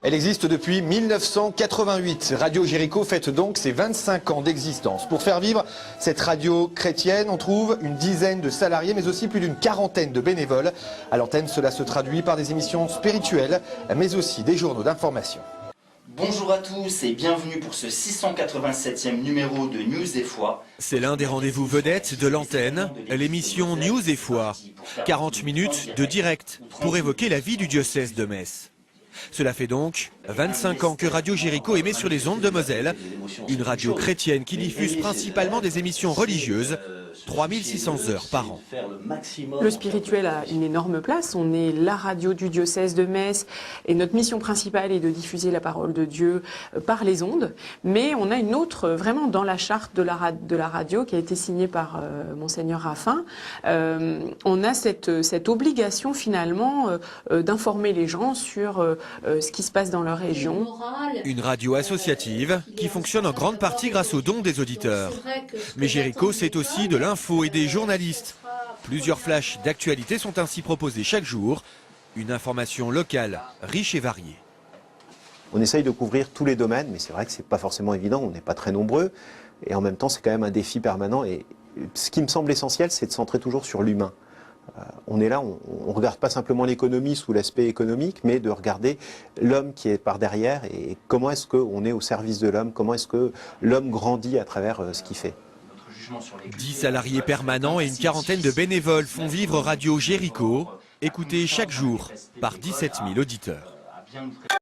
Elle existe depuis 1988. Radio Jéricho fête donc ses 25 ans d'existence. Pour faire vivre cette radio chrétienne, on trouve une dizaine de salariés, mais aussi plus d'une quarantaine de bénévoles. À l'antenne, cela se traduit par des émissions spirituelles, mais aussi des journaux d'information. Bonjour à tous et bienvenue pour ce 687e numéro de News et Foi. C'est l'un des rendez-vous vedettes de l'antenne, l'émission News et Foi. 40 minutes de direct pour évoquer la vie du diocèse de Metz. Cela fait donc 25 ans que Radio Jéricho émet sur les ondes de Moselle, une radio chrétienne qui diffuse principalement des émissions religieuses, 3600 heures par an. Le spirituel a une énorme place, on est la radio du diocèse de Metz et notre mission principale est de diffuser la parole de Dieu par les ondes, mais on a une autre, vraiment dans la charte de la radio qui a été signée par Monseigneur Raffin, on a cette obligation finalement d'informer les gens sur ce qui se passe dans leur région. Une radio associative qui fonctionne en grande partie grâce aux dons des auditeurs. Mais Jéricho, c'est aussi de l'info et des journalistes. Plusieurs flashs d'actualité sont ainsi proposés chaque jour. Une information locale, riche et variée. On essaye de couvrir tous les domaines, mais c'est vrai que c'est pas forcément évident, on n'est pas très nombreux. Et en même temps, c'est quand même un défi permanent. Et ce qui me semble essentiel, c'est de centrer toujours sur l'humain. On est là, on ne regarde pas simplement l'économie sous l'aspect économique, mais de regarder l'homme qui est par derrière et comment est-ce qu'on est au service de l'homme, comment est-ce que l'homme grandit à travers ce qu'il fait. 10 salariés permanents et une quarantaine de bénévoles font vivre Radio Jéricho, écoutée chaque jour par 17 000 auditeurs.